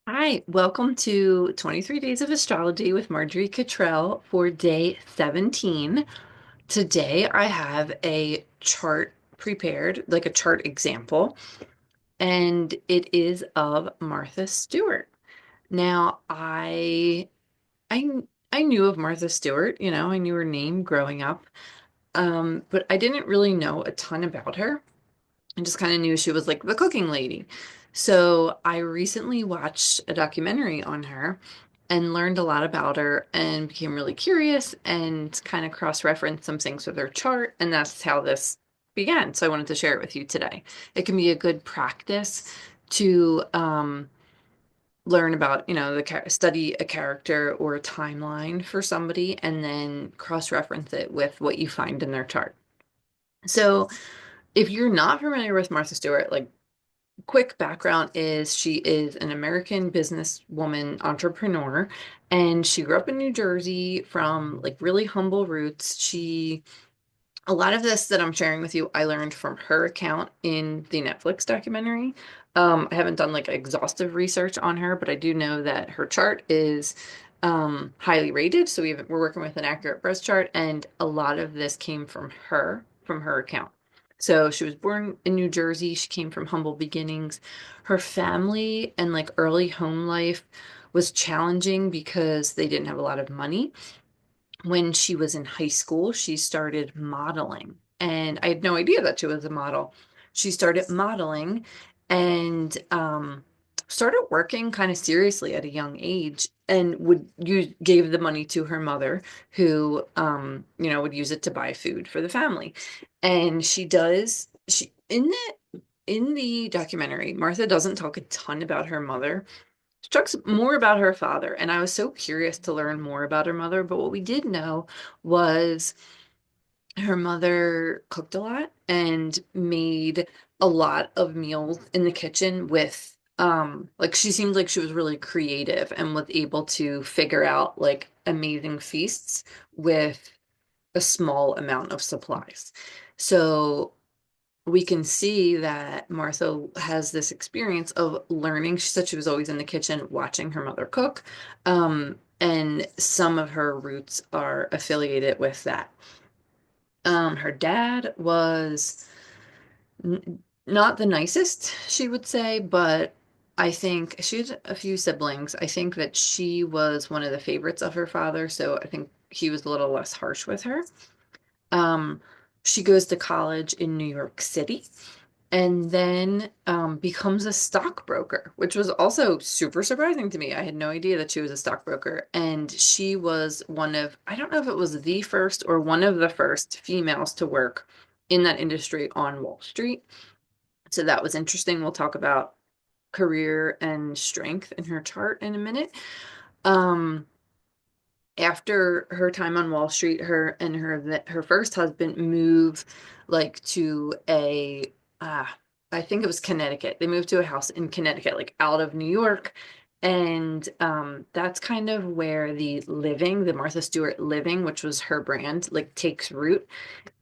Hi, welcome to 23 Days of Astrology with Marjorie Cottrell for day 17. Today I have a chart prepared, like a chart example, and it is of Martha Stewart. Now, I I knew of Martha Stewart, I knew her name growing up, but I didn't really know a ton about her. I just kind of knew she was like the cooking lady. So I recently watched a documentary on her and learned a lot about her and became really curious and kind of cross-referenced some things with her chart. And that's how this began. So I wanted to share it with you today. It can be a good practice to learn about, study a character or a timeline for somebody and then cross-reference it with what you find in their chart. So if you're not familiar with Martha Stewart, like quick background is she is an American businesswoman entrepreneur, and she grew up in New Jersey from like really humble roots. A lot of this that I'm sharing with you, I learned from her account in the Netflix documentary. I haven't done like exhaustive research on her, but I do know that her chart is highly rated. So we're working with an accurate birth chart, and a lot of this came from her account. So she was born in New Jersey. She came from humble beginnings. Her family and like early home life was challenging because they didn't have a lot of money. When she was in high school, she started modeling. And I had no idea that she was a model. She started modeling and started working kind of seriously at a young age and gave the money to her mother, who would use it to buy food for the family. And she in the documentary, Martha doesn't talk a ton about her mother. She talks more about her father, and I was so curious to learn more about her mother. But what we did know was her mother cooked a lot and made a lot of meals in the kitchen with, like she seemed like she was really creative and was able to figure out like amazing feasts with a small amount of supplies. So we can see that Martha has this experience of learning. She said she was always in the kitchen watching her mother cook. And some of her roots are affiliated with that. Her dad was not the nicest, she would say, but I think she had a few siblings. I think that she was one of the favorites of her father, so I think he was a little less harsh with her. Um, she goes to college in New York City and then becomes a stockbroker, which was also super surprising to me. I had no idea that she was a stockbroker. And she was I don't know if it was the first or one of the first females to work in that industry on Wall Street. So that was interesting. We'll talk about career and strength in her chart in a minute. Um, After her time on Wall Street, her first husband moved like to a uh I think it was Connecticut. They moved to a house in Connecticut, like out of New York. And that's kind of where the Martha Stewart living, which was her brand, like takes root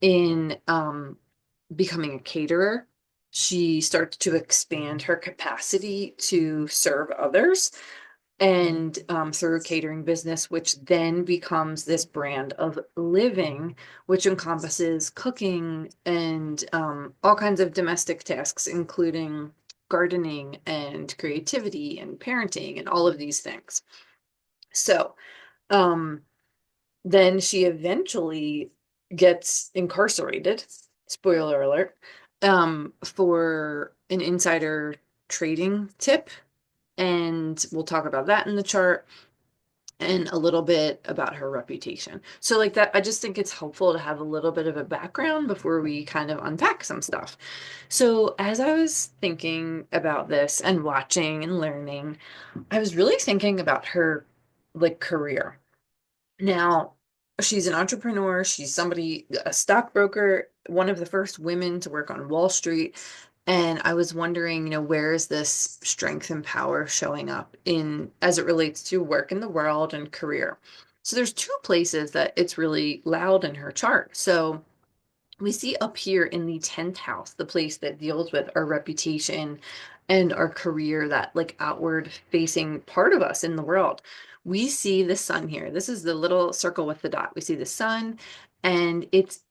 in becoming a caterer. She starts to expand her capacity to serve others and through a catering business, which then becomes this brand of living, which encompasses cooking and all kinds of domestic tasks, including gardening and creativity and parenting and all of these things. So um, then she eventually gets incarcerated, spoiler alert, for an insider trading tip. And we'll talk about that in the chart and a little bit about her reputation. So, like that, I just think it's helpful to have a little bit of a background before we kind of unpack some stuff. So, as I was thinking about this and watching and learning, I was really thinking about her like career. Now, she's an entrepreneur, a stockbroker, one of the first women to work on Wall Street. And I was wondering, where is this strength and power showing up in as it relates to work in the world and career? So there's two places that it's really loud in her chart. So we see up here in the 10th house, the place that deals with our reputation and our career, that like outward facing part of us in the world. We see the sun here. This is the little circle with the dot. We see the sun, and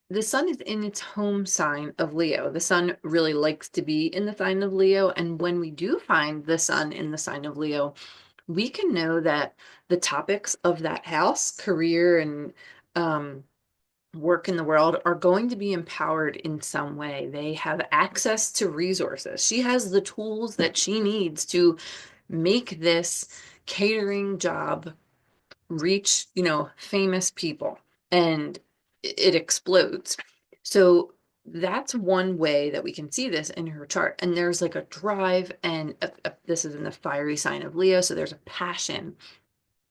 the sun is in its home sign of Leo. The sun really likes to be in the sign of Leo. And when we do find the sun in the sign of Leo, we can know that the topics of that house, career and um, work in the world, are going to be empowered in some way. They have access to resources. She has the tools that she needs to make this catering job reach, famous people, and it explodes. So that's one way that we can see this in her chart. And there's like a drive, and this is in the fiery sign of Leo. So there's a passion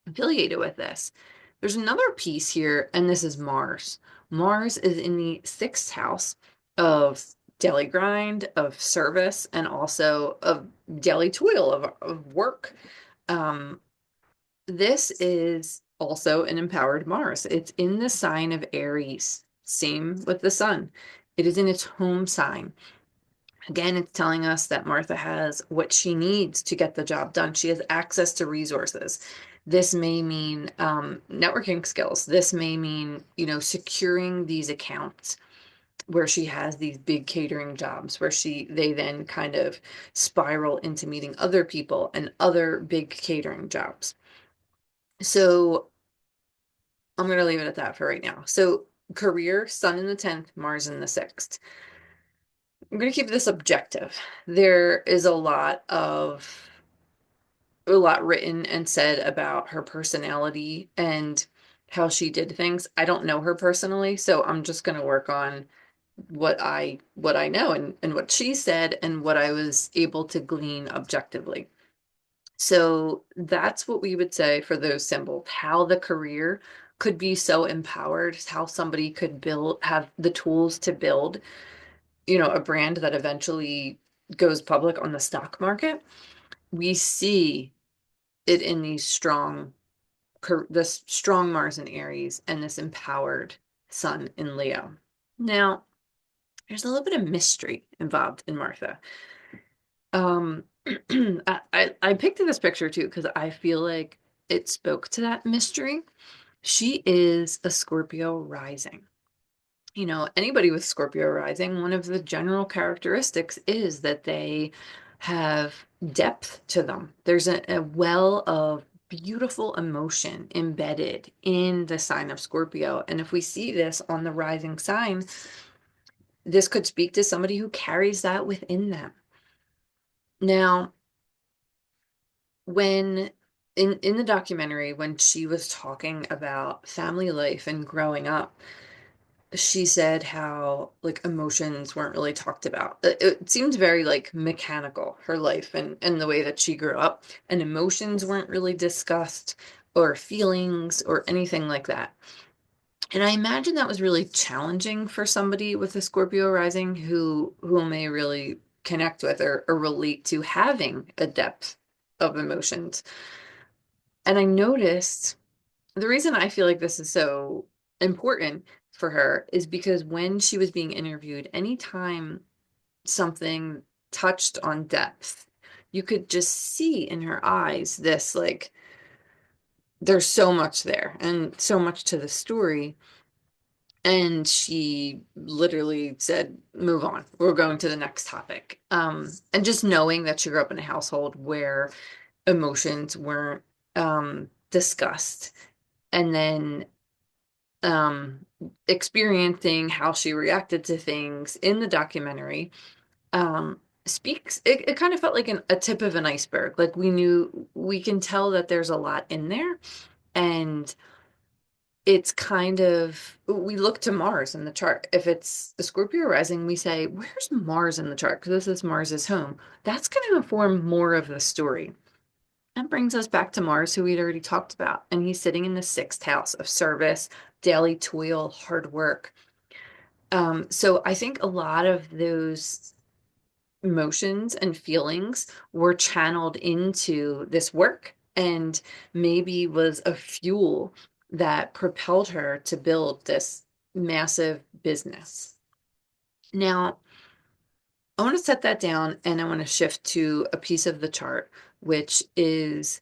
affiliated with this. There's another piece here, and this is Mars. Mars is in the sixth house of daily grind, of service, and also of daily toil, of work. Um, this is also an empowered Mars. It's in the sign of Aries. Same with the sun. It is in its home sign. Again, it's telling us that Martha has what she needs to get the job done. She has access to resources. This may mean networking skills. This may mean, securing these accounts where she has these big catering jobs, where they then kind of spiral into meeting other people and other big catering jobs. So I'm going to leave it at that for right now. So career, sun in the 10th, Mars in the 6th. I'm going to keep this objective. There is a lot written and said about her personality and how she did things. I don't know her personally, so I'm just going to work on what I know, and what she said and what I was able to glean objectively. So that's what we would say for those symbols, how the career could be so empowered, how somebody could have the tools to build, a brand that eventually goes public on the stock market. We see it in this strong Mars in Aries and this empowered Sun in Leo. Now, there's a little bit of mystery involved in Martha. Um, I picked this picture too because I feel like it spoke to that mystery. She is a Scorpio rising. Anybody with Scorpio rising, one of the general characteristics is that they have depth to them. There's a well of beautiful emotion embedded in the sign of Scorpio. And if we see this on the rising sign, this could speak to somebody who carries that within them. Now, when in the documentary, when she was talking about family life and growing up, she said how like emotions weren't really talked about. It seemed very like mechanical, her life and the way that she grew up, and emotions weren't really discussed, or feelings or anything like that. And I imagine that was really challenging for somebody with a Scorpio rising who may really connect with or relate to having a depth of emotions. And I noticed the reason I feel like this is so important for her is because when she was being interviewed, anytime something touched on depth, you could just see in her eyes this like, there's so much there and so much to the story. And she literally said, move on. We're going to the next topic. And just knowing that she grew up in a household where emotions weren't discussed, and then um, experiencing how she reacted to things in the documentary, it kind of felt like a tip of an iceberg. Like we can tell that there's a lot in there, and it's kind of, we look to Mars in the chart. If it's the Scorpio rising, we say, where's Mars in the chart? Because this is Mars's home. That's going to inform more of the story. That brings us back to Mars, who we'd already talked about. And he's sitting in the sixth house of service, daily toil, hard work. So I think a lot of those emotions and feelings were channeled into this work, and maybe was a fuel that propelled her to build this massive business. Now, I want to set that down and I want to shift to a piece of the chart, which is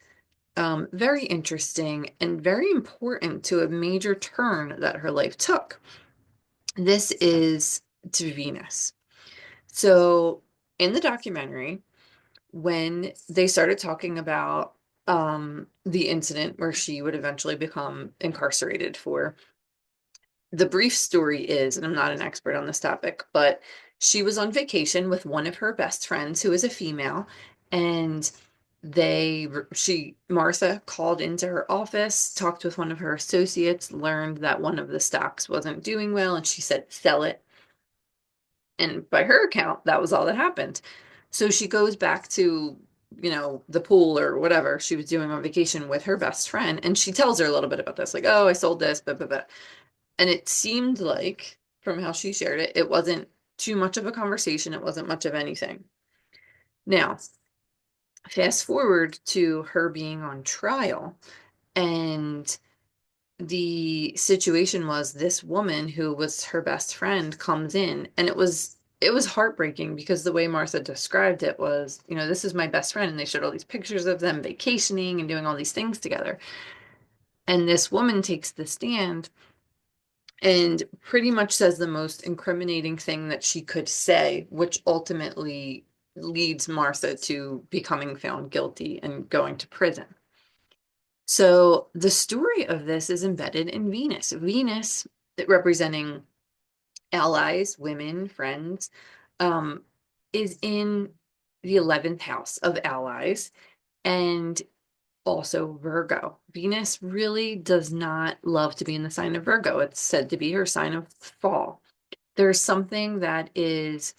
very interesting and very important to a major turn that her life took. This is to Venus. So in the documentary, when they started talking about the incident where she would eventually become incarcerated for, the brief story is, and I'm not an expert on this topic, but she was on vacation with one of her best friends who is a female, and Martha called into her office, talked with one of her associates, learned that one of the stocks wasn't doing well, and she said, sell it. And by her account, that was all that happened. So she goes back to, the pool or whatever she was doing on vacation with her best friend, and she tells her a little bit about this, like, oh, I sold this, blah, blah, blah. And it seemed like, from how she shared it, it wasn't too much of a conversation. It wasn't much of anything. Now, fast forward to her being on trial, and the situation was this woman who was her best friend comes in, and it was heartbreaking because the way Martha described it was, this is my best friend, and they showed all these pictures of them vacationing and doing all these things together. And this woman takes the stand and pretty much says the most incriminating thing that she could say, which ultimately leads Martha to becoming found guilty and going to prison. So the story of this is embedded in Venus. Venus, representing allies, women, friends, um, is in the 11th house of allies and also Virgo. Venus really does not love to be in the sign of Virgo. It's said to be her sign of fall. There's something that is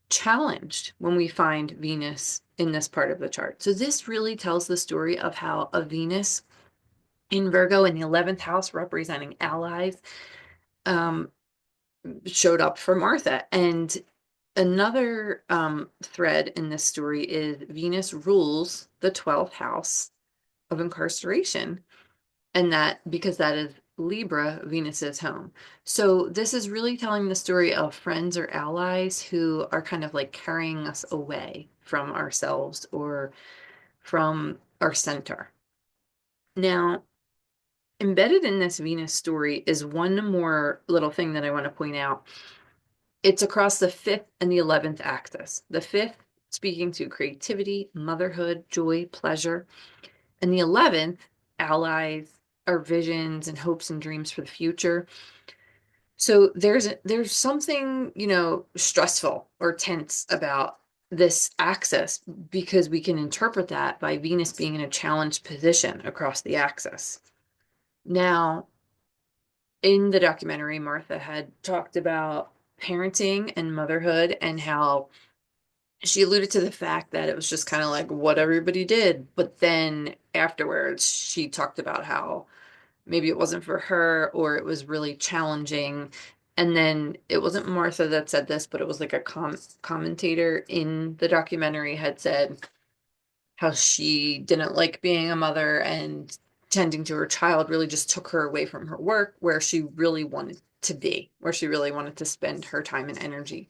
challenged when we find Venus in this part of the chart. So this really tells the story of how a Venus in Virgo in the 11th house representing allies um, showed up for Martha. And another thread in this story is Venus rules the 12th house of incarceration. And that because that is Libra, Venus's home. So this is really telling the story of friends or allies who are kind of like carrying us away from ourselves or from our center. Now, embedded in this Venus story is one more little thing that I want to point out. It's across the 5th and the 11th axis. The 5th speaking to creativity, motherhood, joy, pleasure. And the 11th, allies, our visions and hopes and dreams for the future. So there's something, stressful or tense about this axis because we can interpret that by Venus being in a challenged position across the axis. Now, in the documentary, Martha had talked about parenting and motherhood and how she alluded to the fact that it was just kind of like what everybody did. But then afterwards, she talked about how maybe it wasn't for her or it was really challenging. And then it wasn't Martha that said this, but it was like a commentator in the documentary had said how she didn't like being a mother and tending to her child really just took her away from her work where she really wanted to be, where she really wanted to spend her time and energy.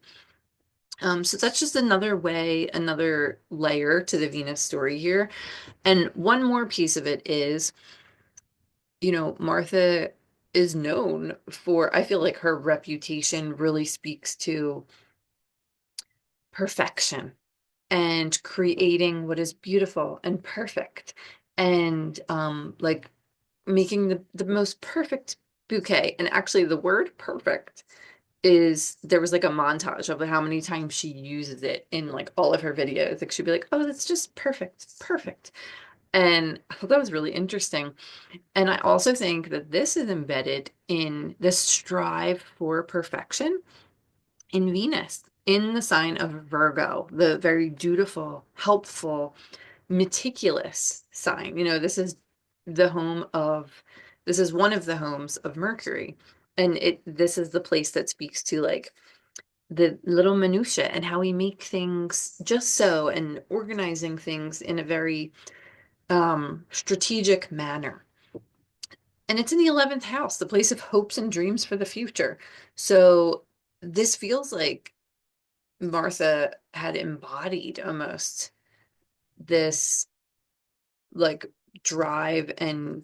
So that's just another way, another layer to the Venus story here. And one more piece of it is, Martha is known for, I feel like her reputation really speaks to perfection and creating what is beautiful and perfect and like making the most perfect bouquet. And actually the word perfect is there was like a montage of how many times she uses it in like all of her videos. Like she'd be like, oh, that's just perfect, perfect. And I thought that was really interesting. And I also think that this is embedded in this strive for perfection in Venus, in the sign of Virgo, the very dutiful, helpful, meticulous sign. The home of, this is one of the homes of Mercury. And this is the place that speaks to like the little minutia and how we make things just so and organizing things in a very strategic manner. And it's in the 11th house, the place of hopes and dreams for the future. So this feels like Martha had embodied almost this like drive and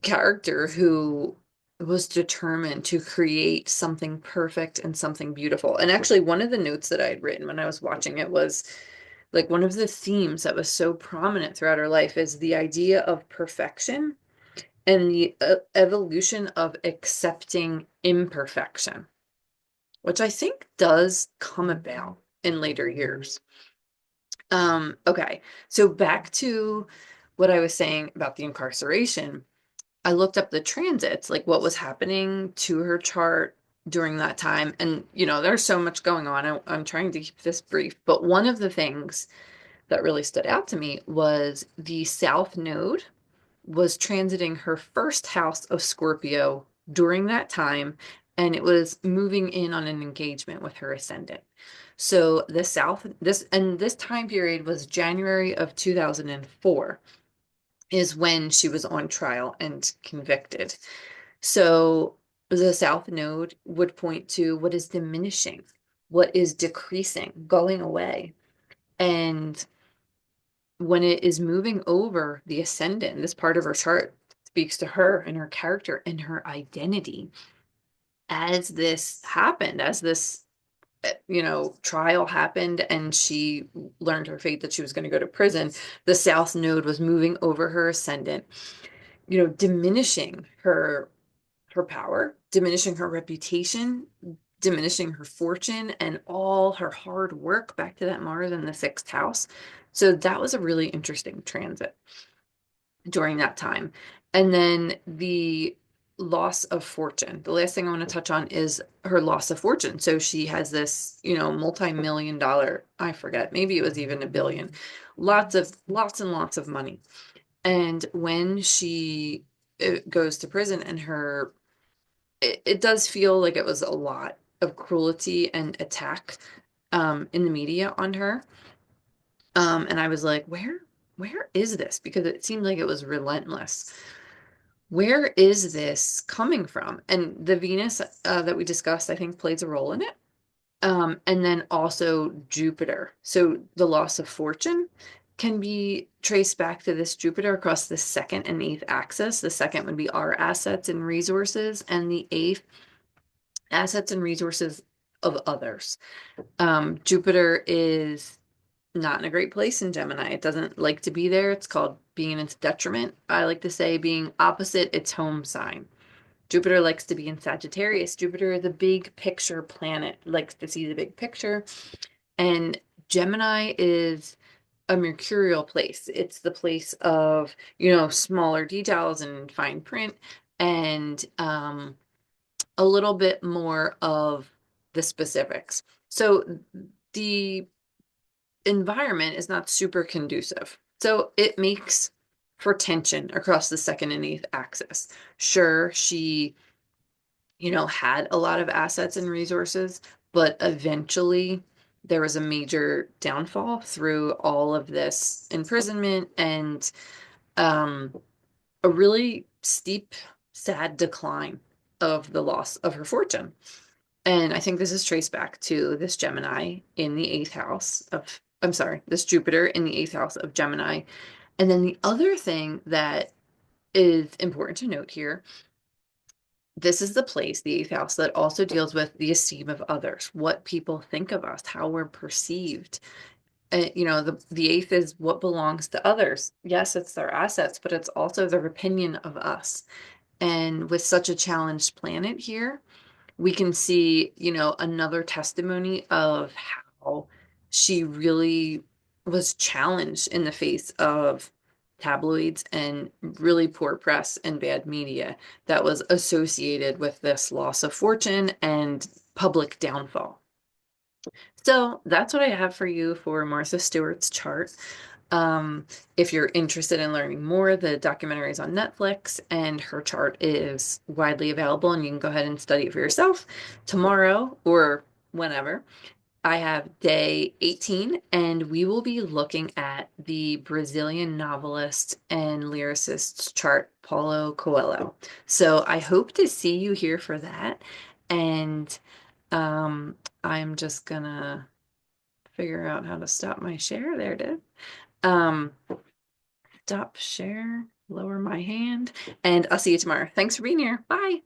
character who was determined to create something perfect and something beautiful. And actually, one of the notes that I had written when I was watching it was like one of the themes that was so prominent throughout her life is the idea of perfection and the evolution of accepting imperfection, which I think does come about in later years. Okay, so back to what I was saying about the incarceration. I looked up the transits, like what was happening to her chart during that time. And, there's so much going on. I'm trying to keep this brief, but one of the things that really stood out to me was the South Node was transiting her first house of Scorpio during that time, and it was moving in on an engagement with her ascendant. So this time period was January of 2004 is when she was on trial and convicted. So the South Node would point to what is diminishing, what is decreasing, going away. And when it is moving over the ascendant, this part of her chart speaks to her and her character and her identity. As this happened, as this trial happened and she learned her fate that she was going to go to prison, the South Node was moving over her ascendant, diminishing her power, diminishing her reputation, diminishing her fortune and all her hard work back to that Mars in the sixth house. So that was a really interesting transit during that time. And then the loss of fortune. The last thing I want to touch on is her loss of fortune. So she has this, multi-million dollar, I forget, maybe it was even a billion, lots and lots of money. And when she goes to prison and it does feel like it was a lot of cruelty and attack in the media on her. And I was like, where is this? Because it seemed like it was relentless. Where is this coming from? And the Venus that we discussed, I think, plays a role in it. And then also Jupiter. So the loss of fortune can be traced back to this Jupiter across the second and eighth axis. The second would be our assets and resources, and the eighth, assets and resources of others. Jupiter is not in a great place in Gemini. It doesn't like to be there. It's called being in its detriment. I like to say being opposite its home sign. Jupiter likes to be in Sagittarius. Jupiter is a big picture planet, likes to see the big picture. And Gemini is a mercurial place. It's the place of, smaller details and fine print and a little bit more of the specifics. So the environment is not super conducive. So it makes for tension across the second and eighth axis. Sure, she, had a lot of assets and resources, but eventually there was a major downfall through all of this imprisonment and um, a really steep, sad decline of the loss of her fortune. And I think this is traced back to this Gemini in the eighth house of, I'm sorry, this Jupiter in the eighth house of Gemini. And then the other thing that is important to note here, this is the place, the eighth house, that also deals with the esteem of others, what people think of us, how we're perceived. The eighth is what belongs to others. Yes, it's their assets, but it's also their opinion of us. And with such a challenged planet here, we can see, another testimony of how she really was challenged in the face of tabloids and really poor press and bad media that was associated with this loss of fortune and public downfall. So that's what I have for you for Martha Stewart's chart. If you're interested in learning more, the documentary is on Netflix and her chart is widely available and you can go ahead and study it for yourself. Tomorrow or whenever, I have day 18 and we will be looking at the Brazilian novelist and lyricist's chart, Paulo Coelho. So I hope to see you here for that. And Um, I'm just gonna figure out how to stop my share. There it is. Um, Stop share, lower my hand, and I'll see you tomorrow. Thanks for being here. Bye.